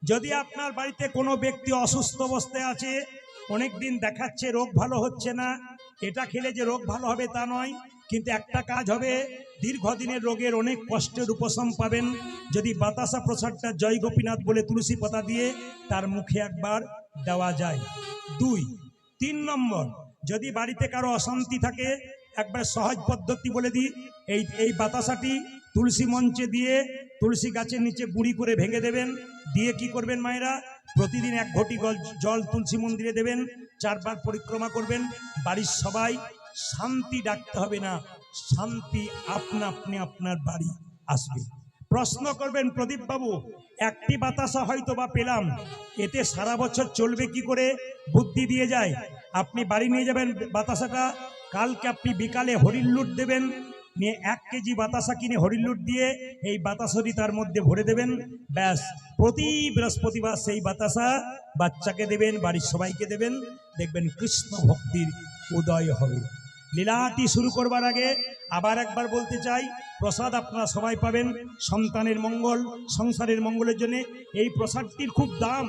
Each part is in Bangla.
যদি আপনার বাড়িতে কোনো ব্যক্তি অসুস্থ অবস্থায় আছে, অনেক দিন দেখাচ্ছে রোগ ভালো হচ্ছে না, এটা খেলে যে রোগ ভালো হবে তা নয়, কিন্তু একটা কাজ হবে, দীর্ঘদিনের রোগের অনেক কষ্টের উপশম পাবেন যদি বাতাসা প্রসাদটা জয় গোপীনাথ বলে তুলসী পাতা দিয়ে তার মুখে একবার দেওয়া যায়। 2, 3 নম্বর, যদি বাড়িতে কারো অশান্তি থাকে, একবার সহজ পদ্ধতি বলে দিই। এই বাতাসাটি তুলসী মঞ্চে দিয়ে তুলসী গাছের নিচে গুঁড়ি করে ভেঙে দেবেন, দিয়ে কি করবেন মায়েরা, প্রতিদিন 1 ঘটি জল তুলসী মন্দিরে দেবেন, 4 বার পরিক্রমা করবেন। বাড়ির সবাই শান্তি ডাকতে হবে না, শান্তি আপনা আপনি আপনার বাড়ি আসবে। প্রশ্ন করবেন, প্রদীপ বাবু একটি বাতাসা হয়তো বা পেলাম, এতে সারা বছর চলবে কি করে? বুদ্ধি দিয়ে যায়। আপনি বাড়ি নিয়ে যাবেন বাতাসাটা, কালকে আপনি বিকালে হরিণ লুট দেবেন, নিয়ে 1 কেজি বাতাসা কিনে হরিণ লুট দিয়ে এই বাতাসটি তার মধ্যে ভরে দেবেন। ব্যাস, প্রতি বৃহস্পতিবার সেই বাতাসা বাচ্চাকে দেবেন, বাড়ির সবাইকে দেবেন, দেখবেন কৃষ্ণ ভক্তির উদয় হবে। লীলাটি শুরু করবার আগে আবার একবার বলতে চাই, প্রসাদ আপনারা সবাই পাবেন সন্তানের মঙ্গল, সংসারের মঙ্গলের জন্য। এই প্রসাদটির খুব দাম,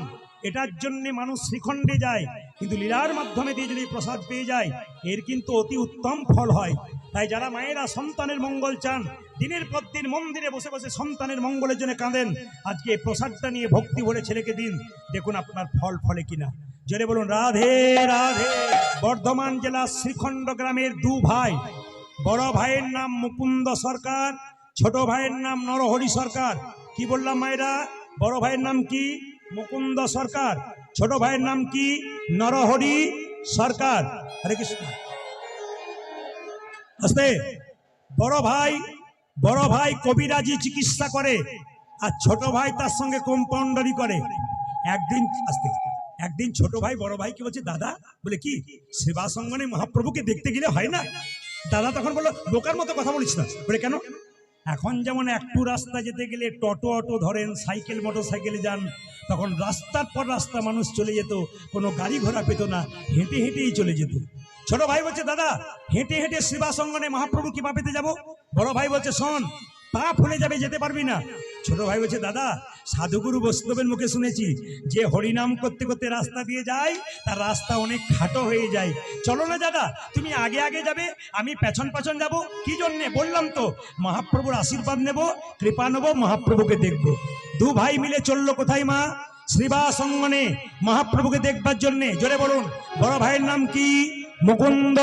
এটার জন্য মানুষ শ্রীখণ্ডে যায়, কিন্তু লীলার মাধ্যমে দিয়ে যদি প্রসাদ পেয়ে যায়, এর কিন্তু অতি উত্তম ফল হয়। তাই যারা মায়েরা সন্তানের মঙ্গল চান, দিনের পর দিন মন্দিরে বসে বসে সন্তানের মঙ্গলের জন্য কাঁদেন, আজকে এই প্রসাদটা নিয়ে ভক্তি ভরে ছেলেকে দিন, দেখুন আপনার ফল ফলে কিনা। জোরে বলুন রাধে রাধে। বর্ধমান জেলা শ্রীখণ্ড গ্রামের 2 ভাই, বড় ভাইয়ের নাম মুকুন্দ সরকার, ছোট ভাইয়ের নাম নরহরি সরকার। কি বললাম মায়েরা? বড় ভাইয়ের নাম কি? মুকুন্দ সরকার, ছোট ভাইয়ের নাম কি? নরহরি সরকার। হরে কৃষ্ণ। আস্তে। বড় ভাই কবিরাজি চিকিৎসা করে, আর ছোট ভাই তার সঙ্গে কম্পাউন্ডারি করে। একদিন ছোট ভাই বড় ভাইকে বলছে, দাদা, বলে কি সেবা সঙ্গনে মহাপ্রভুকে দেখতে গেলে হয় না? দাদা তখন বললো, বোকার মতো কথা বলিস না। বলে কেন? এখন যেমন একটু রাস্তা যেতে গেলে টোটো অটো ধরেন, সাইকেল মোটর সাইকেলে যান, তখন রাস্তার পর রাস্তা মানুষ চলে যেত, কোনো গাড়ি ঘোড়া পেত না, হেঁটে হেঁটেই চলে যেত। ছোট ভাই বলছে, দাদা হেঁটে হেঁটে সেবা সঙ্গনে মহাপ্রভু কিভাবে পেতে যাবো? বড় ভাই বলছে, শোন, পা ফুলে যাবে, যেতে পারবি না। ছোট ভাই বলছে, দাদা সাধুগুরু বৈষ্ণবের মুখে শুনেছি, যে হরিনাম করতে করতে রাস্তা দিয়ে যায়, তার রাস্তা অনেক খাটো হয়ে যায়। চলো না দাদা, তুমি আগে আগে যাবে, আমি পেছন পেছন যাব। কি জন্যে? বললাম তো, মহাপ্রভুর আশীর্বাদ নেব, কৃপা নেব, মহাপ্রভুকে দেখব। 2 ভাই মিলে চললো কোথায় মা? শ্রীবাস অঙ্গনে মহাপ্রভুকে দেখবার জন্যে। জোরে বলুন। বড় ভাইয়ের নাম কি? মুকুন্দ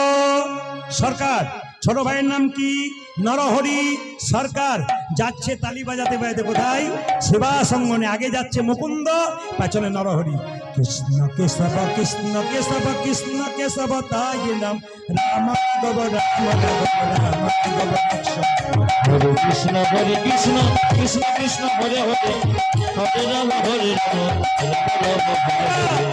সরকার, ছোট ভাইয়ের নাম কি? নরহরি সরকার। যাচ্ছে তালি বাজাতে বাজাতে কোথায়? শ্রীবাস অঙ্গনে। আগে যাচ্ছে মুকুন্দ, পেছনে নরহরি। কৃষ্ণ কেশব কৃষ্ণ কেশব কৃষ্ণ কেশব তাই নাম, রাম রাঘব রাম রাঘব রাম রাঘব। হরে কৃষ্ণ কৃষ্ণ কৃষ্ণ হরে হরে, হরে রাম হরে রাম, রাম রাম হরে হরে।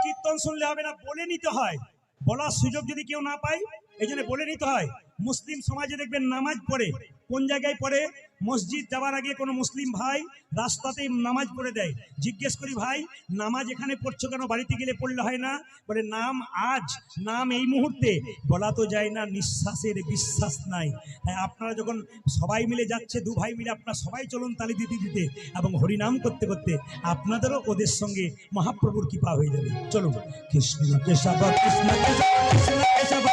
কীর্তন শুনলে হবে না, বলে নিতে হয়। বলার সুযোগ যদি কেউ না পায়, এই জন্য বলে নিতে হয়। মুসলিম সমাজে দেখবেন নামাজ পড়ে, কোন জায়গায় পড়ে? মসজিদ যাওয়ার আগে কোনো মুসলিম ভাই রাস্তাতেই নামাজ পড়ে দেয়। জিজ্ঞেস করি, ভাই নামাজ এখানে পড়ছো কেন? বাড়িতে গেলে পড়লে হয় না? বলে নাম আজ, নাম এই মুহূর্তে, বলা তো যায় না, নিঃশ্বাসের বিশ্বাস নাই। তাই আপনারা যখন সবাই মিলে যাচ্ছে, 2 ভাই মিলে, আপনারা সবাই চলুন তালি দিতে দিতে এবং হরিনাম করতে করতে, আপনাদেরও ওদের সঙ্গে মহাপ্রভুর কৃপা হয়ে যাবে। চলুন। কৃষ্ণ কেশব কৃষ্ণ কেশব কৃষ্ণ কেশব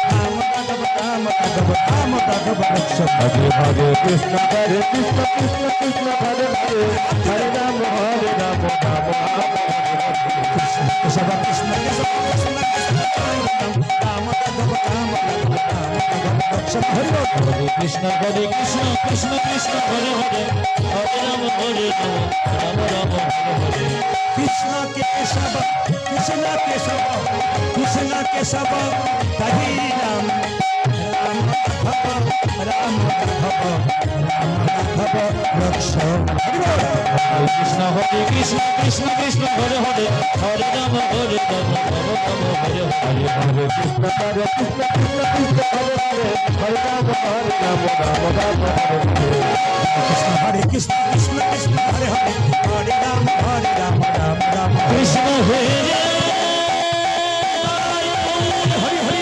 রাম রাঘব রাম রাঘব রাম রাঘব রক্ষক। হরে হরে কৃষ্ণ হরে কৃষ্ণ কৃষ্ণ কৃষ্ণ হরে হরে, হরে রাম হরে রাম, রাম রাম হরে হরে। কৃষ্ণ কেশব কৃষ্ণ কেশব কৃষ্ণ কেশব রাম রাঘব রাম রাঘব রাম রাঘব রক্ষক। হরি বল। হরে কৃষ্ণ কৃষ্ণ কৃষ্ণ হরে হরে, হরে রাম হরে রাম, রাম রাম হরে হরে। কৃষ্ণ কেশব কৃষ্ণ কেশব কৃষ্ণ কেশব হরি রাম, রাম রাঘব রাম রাঘব রাম রাঘব রক্ষক। হরি বল। হরে কৃষ্ণ কৃষ্ণ কৃষ্ণ হরে হরে, হরে রাম হরে রাম, রাম রাম হরে হরে। হরে কৃষ্ণ কৃষ্ণ কৃষ্ণ হরে হরে, হরে রাম হরে রাম, রাম রাম হরে হরে। কৃষ্ণ হরে কৃষ্ণ কৃষ্ণ কৃষ্ণ হরে হরে, হরে রাম রাম রাম। কৃষ্ণ হরে হরি হরি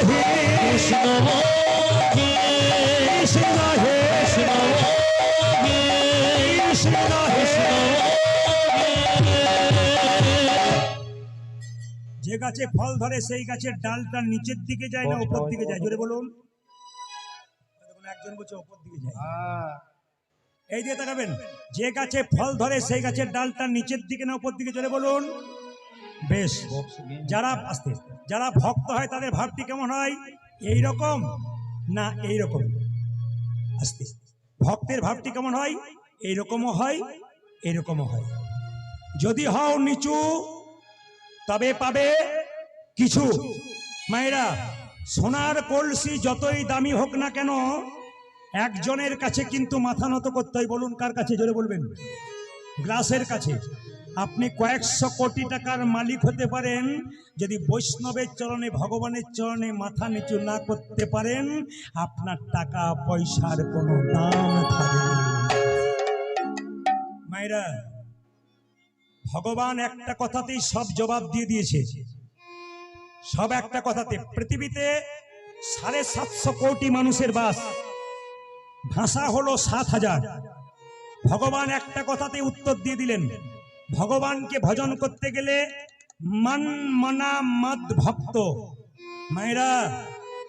হে কৃষ্ণ হে কৃষ্ণ হে কৃষ্ণ হে কৃষ্ণ হে। যে গাছে ফল ধরে সেই গাছের ডালটা নিচের দিকে যায় না উপর দিকে যায়? জোরে বলুন। একজন বলছে উপর দিকে যায়। এই দিয়ে তাকাবেন, যে গাছে ফল ধরে সেই গাছের ডালটা নিচের দিকে না উপর দিকে? জোরে বলুন। বেশ, যারা ভক্ত হয় তাদের ভাবটি কেমন হয়? এই রকম না এই রকম? আস্তে ভক্তের ভাবটি কেমন হয়? এই রকমও হয়, এরকমও হয়। যদি হও নিচু তবে পাবে কিছু। মায়েরা, সোনার কলসি যতই দামি হোক না কেন, একজনের কাছে কিন্তু মাথা নত করতে হয়। বলুন কার কাছে? জোরে বলবেন। গ্লাসের কাছে। আপনি কয়েকশো কোটি টাকার মালিক হতে পারেন, যদি বৈষ্ণবের চরণে, ভগবানের চরণে মাথা নিচু না করতে পারেন, আপনার টাকা পয়সার কোনো দাম থাকবে না। মায়েরা, ভগবান একটা কথাতেই সব জবাব দিয়ে দিয়েছে। সব একটা কথাতে। পৃথিবীতে 750 কোটি মানুষের বাস, ভাষা হলো 7,000। ভগবান একটা কথাতে উত্তর দিয়ে দিলেন। ভগবানকে ভজন করতে গেলে মান মানা মদ ভক্ত। মায়েরা,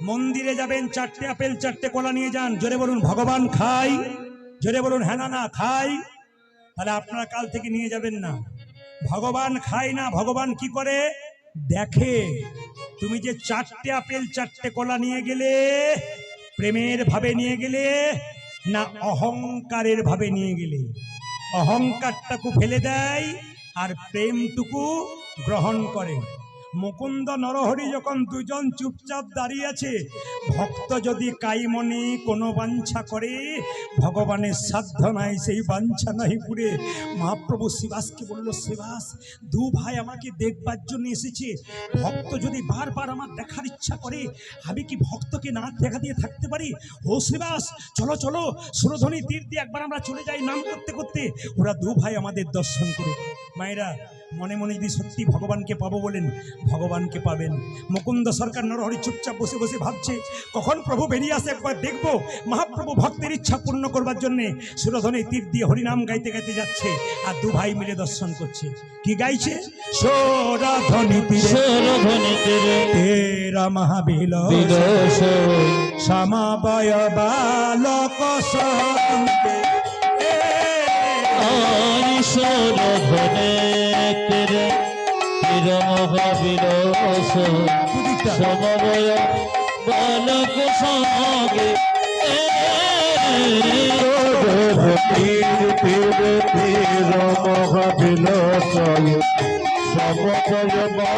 মন্দিরে যাবেন, 4টে আপেল 4টে কলা নিয়ে যান। জোরে বলুন ভগবান খাই। জোরে বলুন হ্যাঁ না না খাই। তাহলে আপনারা কাল থেকে নিয়ে যাবেন না। ভগবান খায় না, ভগবান কি করে দেখে। তুমি যে 4টে আপেল 4টে কলা নিয়ে গেলে, প্রেমের ভাবে নিয়ে গেলে না অহংকারের ভাবে নিয়ে গেলে? অহংকারটাকে ফেলে দেয় আর প্রেমটুকু গ্রহণ করে। মুকুন্দ নরহরি যখন দুজন চুপচাপ দাঁড়িয়ে আছে, ভক্ত যদি কাইমনে কোনো বাঞ্ছা করে, ভগবানের সাধ্য নাই সেই বাঞ্ছা নাই পুরে। মহাপ্রভু শিবাসকে বলল, শিবাস, দু ভাই আমাকে দেখবার জন্য এসেছে। ভক্ত যদি বারবার আমার দেখার ইচ্ছা করে, আমি কি ভক্তকে না দেখা দিয়ে থাকতে পারি? ও শিবাস, চলো চলো, সুরধ্বনি তীর দিয়ে একবার আমরা চলে যাই নাম করতে করতে, ওরা দু ভাই আমাদের দর্শন করুক। মায়েরা, মনে মনে যদি সত্যি ভগবানকে পাবো বলেন, ভগবানকে পাবেন। মুকুন্দ সরকার নরহরি চুপচাপ বসে বসে ভাবছে, কখন প্রভু বেরিয়ে আসে একবার দেখবো। মহাপ্রভু ভক্তের ইচ্ছা পূর্ণ করবার জন্যে সুরধ্বনি তীর দিয়ে হরিনাম গাইতে গাইতে যাচ্ছে, আর দু ভাই মিলে দর্শন করছে। কি গাইছে? সুরধ্বনি তীরে তেরা মহাবিল সমাবয় বালক সঙ্গে শোধনে তেরে মহাবিলস সমবয় বালক সঙ্গে মহাবিলস সমবয় বালক তীরে তীর মহাবিল সমবয়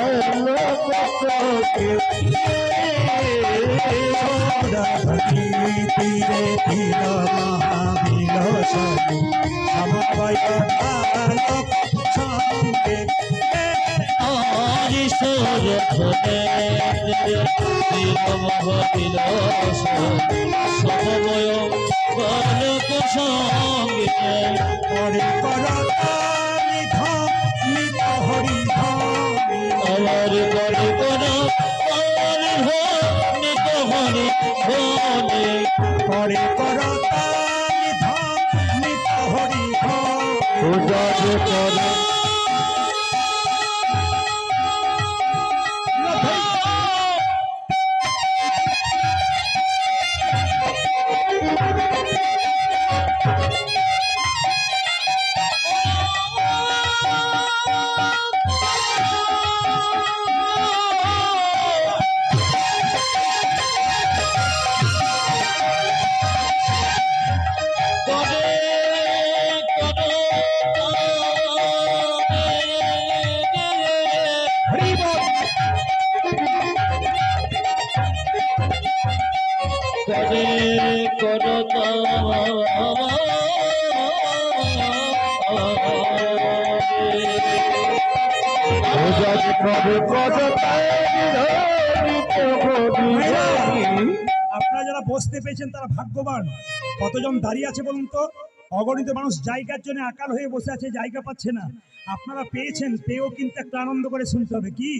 বালক সঙ্গে সমবয় বালক সঙ্গে পরে করতালি ধ্বনি হরি ধ্বনি আমার বড় বড় নিত হরি ধনে পরে করতালি ধ্বনি হরি ধ্বনি। আপনারা যারা বসতে পেয়েছেন তারা ভাগ্যবান। কতজন দাঁড়িয়ে আছে বলুন তো? অগণিত মানুষ জায়গার জন্য আকাল হয়ে বসে আছে, জায়গা পাচ্ছে না। আপনারা পেয়েছেন, পেয়েও কিন্তু একটা আনন্দ করে শুনতে হবে। কি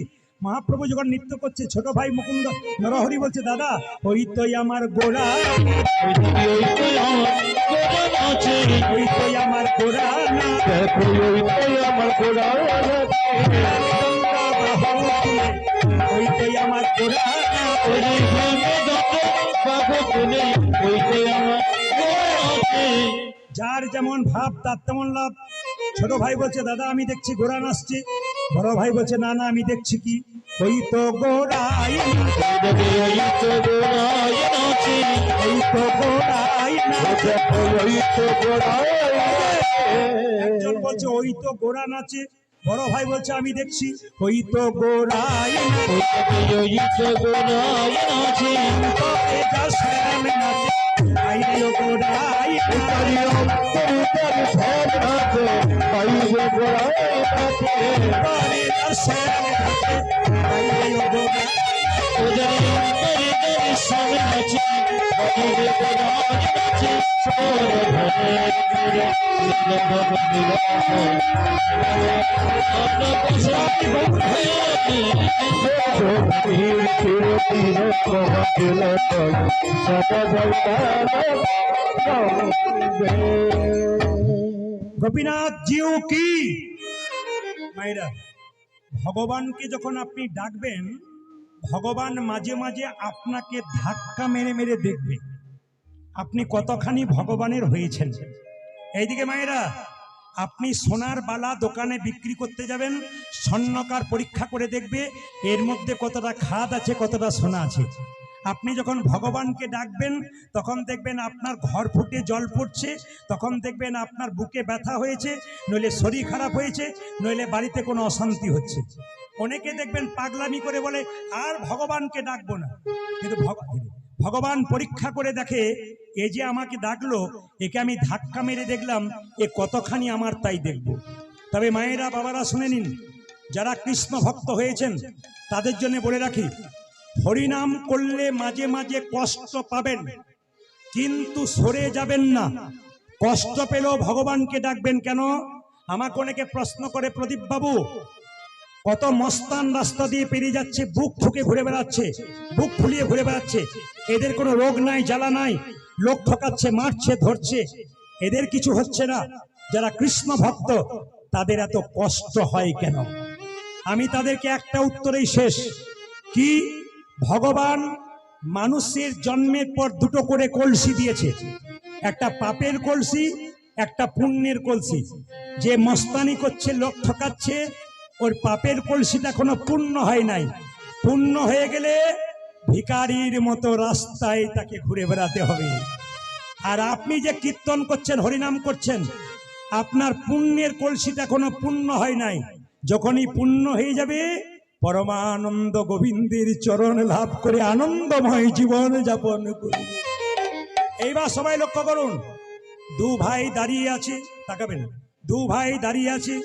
মহাপ্রভু যখন নৃত্য করছে, ছোট ভাই মুকুন্দ নরহরি বলছে, দাদা ওই তো আমার গোড়া, ওই তো আমার গোড়া নাচে, ওই তো আমার গোড়া না, দেখো ওই তো আমার গোড়া নাচে, গঙ্গা বাহু তুলে, ওই তো আমার গোড়া না, ওরে ভাঙে যত বাহু তুলে, ওই তো আমার গোড়া নাচে। যার যেমন ভাব তার তেমন লাভ। ছোট ভাই বলছে, দাদা আমি দেখছি ঘোড়া নাচছে। বড় ভাই বলছে, না না আমি দেখছি কি, ওই তো গোড়াই নাচে, ওই তো গোড়ায় নাচে, ওই তো গোড়াই নাচে। দেখো ওই তো গোড়ায় একজন বলছে ওই তো গোড়া নাচে, বড় ভাই বলছে আমি দেখছি ওই তো গোড়াই নাচে, ওই তো গোড়ায় নাচে, তবে যা শ্যাম নাচে, আইরে ও গোড়াই নাচে, তবে যা শ্যাম নাচে, আইরে ও গোড়াই। ওদের অন্তরে তোর সামনে নাচে, ওদের গোড়ায় নাচে, সোরে ধরে ধরে কৃষ্ণ ভগবানের আমরা বসাই বন্ধে তীর তীর তীর মহাকেল গোপীনাথ জিউ কি মাইরা, ভগবানকে যখন আপনি ডাকবেন, ভগবান মাঝে মাঝে আপনাকে ধাক্কা মেরে মেরে দেখবে আপনি কতখানি ভগবানের হয়েছেন। এইদিকে মায়েরা, আপনি সোনার বালা দোকানে বিক্রি করতে যাবেন, স্বর্ণকার পরীক্ষা করে দেখবে এর মধ্যে কতটা খাদ আছে, কতটা সোনা আছে। আপনি যখন ভগবানকে ডাকবেন তখন দেখবেন আপনার ঘর ফুটে জল পড়ছে, তখন দেখবেন আপনার বুকে ব্যথা হয়েছে, নইলে শরীর খারাপ হয়েছে, নইলে বাড়িতে কোনো অশান্তি হচ্ছে। অনেকে দেখবেন পাগলামি করে বলে আর ভগবানকে ডাকবো না, কিন্তু ভগবান পরীক্ষা করে দেখে এ যে আমাকে ডাকলো, একে আমি ধাক্কা মেরে দেখলাম এ কতখানি আমার, তাই দেখব। তবে মায়েরা বাবারা শুনে নিন, যারা কৃষ্ণ ভক্ত হয়েছেন তাদের জন্য বলে রাখি, হরিনাম করলে মাঝে মাঝে কষ্ট পাবেন, কিন্তু সরে যাবেন না। কষ্ট পেলেও ভগবানকে ডাকবেন কেন? আমাকে অনেকে প্রশ্ন করে, প্রদীপ বাবু কত মস্তান রাস্তা দিয়ে পেরিয়ে যাচ্ছে, বুক ফুকে ঘুরে বেড়াচ্ছে, বুক ফুলিয়ে ঘুরে বেড়াচ্ছে, এদের কোনো রোগ নাই, জ্বালা নাই, লোক ঠকাচ্ছে, মারছে, ধরছে, এদের কিছু হচ্ছে না, যারা কৃষ্ণ ভক্ত তাদের এত কষ্ট হয় কেন? আমি তাদেরকে একটা উত্তরেই শেষ, কি ভগবান মানুষের জন্মের পর দুটো করে কলসি দিয়েছে, একটা পাপের কলসি, একটা পুণ্যের কলসি। যে মস্তানি করছে, লোক ঠকাচ্ছে, ওর পাপের কলসিটা কোনো পূর্ণ হয় নাই, পূর্ণ হয়ে গেলে ভিখারির মতো রাস্তায় তাকে ঘুরে বেড়াতে হবে। আর আপনি যে কীর্তন করছেন, হরিনাম করছেন, আপনার পুণ্যের কলসিটা কোনো পূর্ণ হয় নাই, যখনই পূর্ণ হয়ে যাবে পরমানন্দ গোবিন্দের চরণ লাভ করে আনন্দময় জীবন যাপন করবে। এইবার সবাই লক্ষ্য করুন, দু ভাই দাঁড়িয়ে আছে, তাকাবেন, দু ভাই দাঁড়িয়ে আছে।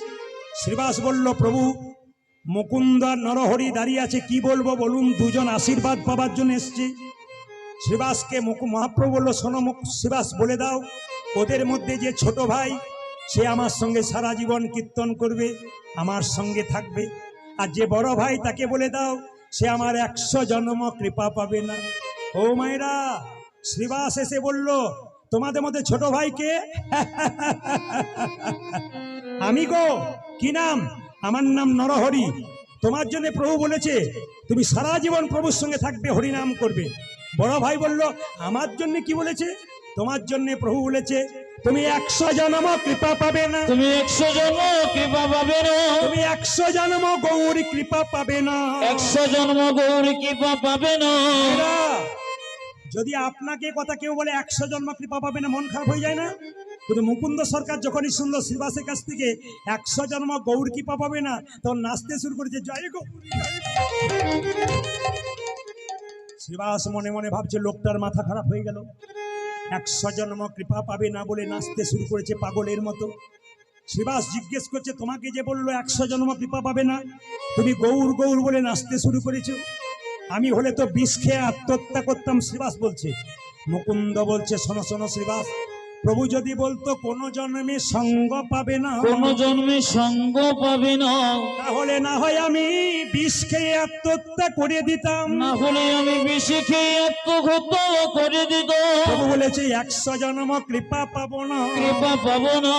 শ্রীবাস বলল, প্রভু মুকুন্দ আর নরহরি দাঁড়িয়ে আছে, কি বলবো বলুন, দুজন আশীর্বাদ পাবার জন্য এসছে। শ্রীবাসকে মহাপ্রভু বলল, শোনো শ্রীবাস, বলে দাও ওদের মধ্যে যে ছোট ভাই সে আমার সঙ্গে সারা জীবন কীর্তন করবে, আমার সঙ্গে থাকবে, আর যে বড় ভাই তাকে বলে দাও সে আমার 100 জন্ম কৃপা পাবে না। ও মায়েরা, শ্রীবাস এসে বলল, তোমাদের মধ্যে ছোট ভাইকে আমি গো, কি নাম? আমার নাম নরহরি। তোমার জন্য প্রভু বলেছে তুমি সারা জীবন প্রভুর সঙ্গে থাকবে, হরিনাম করবে। বড় ভাই বলল, আমার জন্য কি বলেছে? তোমার জন্য প্রভু বলেছে তুমি 100 জন্ম কৃপা পাবে না, তুমি 100 জন্ম কৃপা পাবে না, তুমি 100 জন্ম গৌরী কৃপা পাবে না, 100 জন্ম গৌরী কৃপা পাবে না। যদি আপনাকে কথা কেউ বলে 100 জন্ম কৃপা পাবে না, মন খারাপ হয়ে যায় না? কিন্তু মুকুন্দ সরকার যখনই শুনলো শ্রীবাসের কাছ থেকে 100 জন্ম গৌর কৃপা পাবে না, তখন নাচতে শুরু করেছে, জয় গৌরী। শ্রীবাস মনে মনে ভাবছে লোকটার মাথা খারাপ হয়ে গেল, 100 জন্ম কৃপা পাবে না বলে নাচতে শুরু করেছে পাগলের মতো। শ্রীবাস জিজ্ঞেস করছে, তোমাকে যে বললো 100 জন্ম কৃপা পাবে না, তুমি গৌর গৌর বলে নাচতে শুরু করেছো, আমি হলে তো বিষ খেয়ে আত্মহত্যা করতাম। শ্রীবাস বলছে, মুকুন্দ বলছে, শোনো শোনো শ্রীবাস, প্রভু যদি বলতো কোনো জন্মে সঙ্গ পাবে না, কোন জন্মে সঙ্গ পাবে না, তাহলে না হয় আমি বিষ খেয়ে আত্মহত্যা করে দিতাম। না হলে আমি বেশি খেয়ে আত্মহত্যা করে দিত। প্রভু বলেছে 100 জন্ম কৃপা পাবো না, কৃপা পাবো না,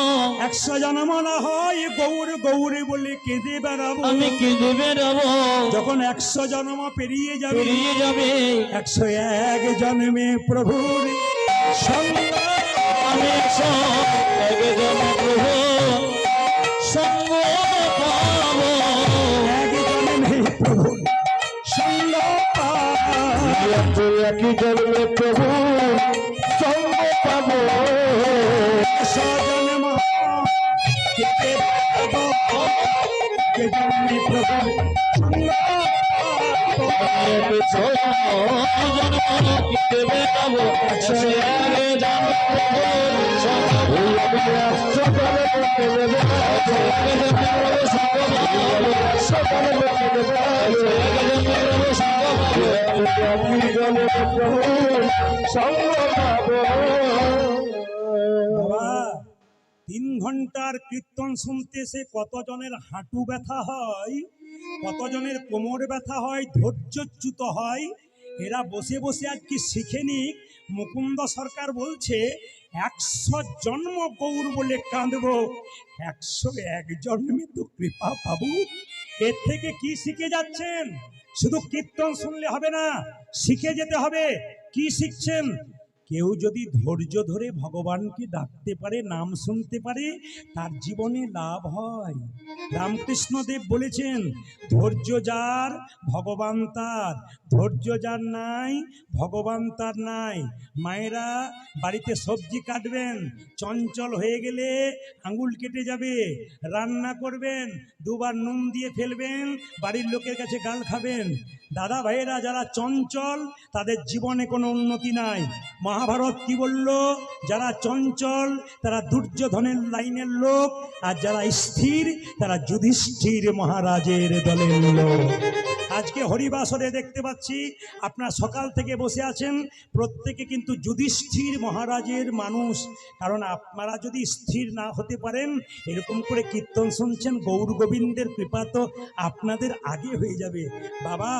100 জন্ম না হয় গৌর গৌর বলে কেঁদে বেড়াবো। আমি কেঁদে বেড়াবো। যখন 100 জন্ম পেরিয়ে যাবে, পেরিয়ে যাবে 101 জন্মে প্রভুর সঙ্গ আমি এক জন্মে প্রভু সঙ্গ পাবো। 1 জন্মে প্রভুর সঙ্গ পাবো। একই জন্মে প্রভু সঙ্গ পাবো। 100 জন্ম পেতে পাবো, 1 জন্মে প্রভুর সঙ্গ পাবো। বাবা, 3 ঘন্টার কীর্তন শুনতে সে কতজনের হাঁটু ব্যথা হয়, কতজনের কোমর ব্যথা হয়, ধৈর্যচ্যুত হয়। এরা বসে বসে আজকে শিখে নিক। মুকুন্দ সরকার বলছে 100 জন্ম গৌর বলে কাঁদবো, 101 জন্মে তো কৃপা পাবো। এর থেকে কি শিখে যাচ্ছেন? শুধু কীর্তন শুনলে হবে না, শিখে যেতে হবে। কি শিখছেন? কেউ যদি ধৈর্য ধরে ভগবানকে ডাকতে পারে, নাম শুনতে পারে, তার জীবনে লাভ হয়। রামকৃষ্ণদেব বলেছেন, ধৈর্য যার ভগবান তার, ধৈর্য যার নাই ভগবান তার নাই। মায়েরা বাড়িতে সবজি কাটবেন, চঞ্চল হয়ে গেলে আঙুল কেটে যাবে। রান্না করবেন, 2 বার নুন দিয়ে ফেলবেন, বাড়ির লোকের কাছে গাল খাবেন। দাদা ভাইয়েরা যারা চঞ্চল, তাদের জীবনে কোনো উন্নতি নাই। মহাভারত কি বলল? যারা চঞ্চল তারা দুর্যোধনের লাইনের লোক, আর যারা স্থির তারা যুধিষ্ঠির মহারাজের দলের লোক। আজকে হরিবাসরে দেখতে পাচ্ছি আপনারা সকাল থেকে বসে আছেন, প্রত্যেকে কিন্তু যুধিষ্ঠির মহারাজের মানুষ। কারণ আপনারা যদি স্থির না হতে পারেন, এরকম করে কীর্তন শুনছেন, গৌর গোবিন্দের কৃপা তো আপনাদের আগে হয়ে যাবে। বাবা,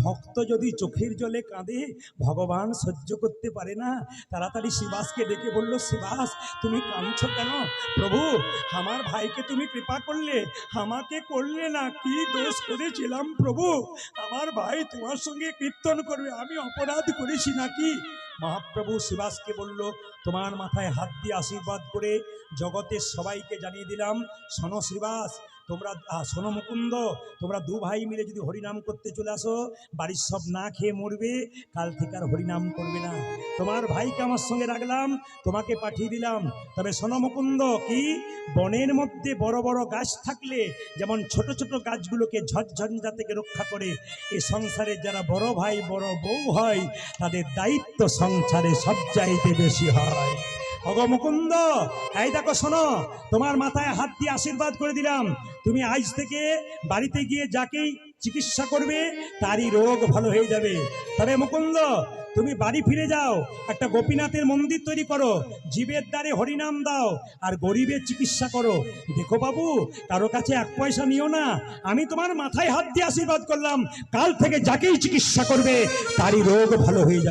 ভক্ত যদি চোখের জলে কাঁদে, ভগবান সহ্য করতে পারে না। তাড়াতাড়ি শিবাসকে ডেকে বলল, শিবাস তুমি কাঁদছো কেন? প্রভু, আমার ভাইকে তুমি কৃপা করলে, আমাকে করলে না। কি দোষ করেছিলাম প্রভু? আমার ভাই তোমার সঙ্গে কীর্তন করবে, আমি অপরাধ করেছি নাকি? মহাপ্রভু শিবাসকে বলল, তোমার মাথায় হাত দিয়ে আশীর্বাদ করে জগতের সবাইকে জানিয়ে দিলাম, শোনো শিবাস, তোমরা শোনো মুকুন্দ, তোমরা 2 ভাই মিলে যদি হরিনাম করতে চলে আসো, বাড়ির সব না খেয়ে মরবে, কাল থেকে আর হরিনাম করবে না। তোমার ভাইকে আমার সঙ্গে রাখলাম, তোমাকে পাঠিয়ে দিলাম। তবে শোনো মুকুন্দ, কি বনের মধ্যে বড় বড় গাছ থাকলে যেমন ছোট ছোট গাছগুলোকে ঝড়ঝঞ্ঝা থেকে রক্ষা করে, এই সংসারে যারা বড় ভাই বড় বউ হয়, তাদের দায়িত্ব সংসারে সবচাইতে বেশি হয়। ওগো মুকুন্দ, এই দেখো শোনো, তোমার মাথায় হাত দিয়ে আশীর্বাদ করে দিলাম। তুমি আজ থেকে বাড়িতে গিয়ে যাকেই চিকিৎসা করবে, তারই রোগ ভালো হয়ে যাবে। তবে মুকুন্দ, তুমি বাড়ি ফিরে যাও, একটা গোপীনাথের মন্দির তৈরি করো, জীবের দ্বারে হরিনাম দাও, আর গরিবের চিকিৎসা করো। দেখো বাবু, কারো কাছে 1 পয়সা নিও না। আমি তোমার মাথায় হাত দিয়ে আশীর্বাদ করলাম, কাল থেকে যাকেই চিকিৎসা করবে, তারই রোগ ভালো হয়ে যাবে।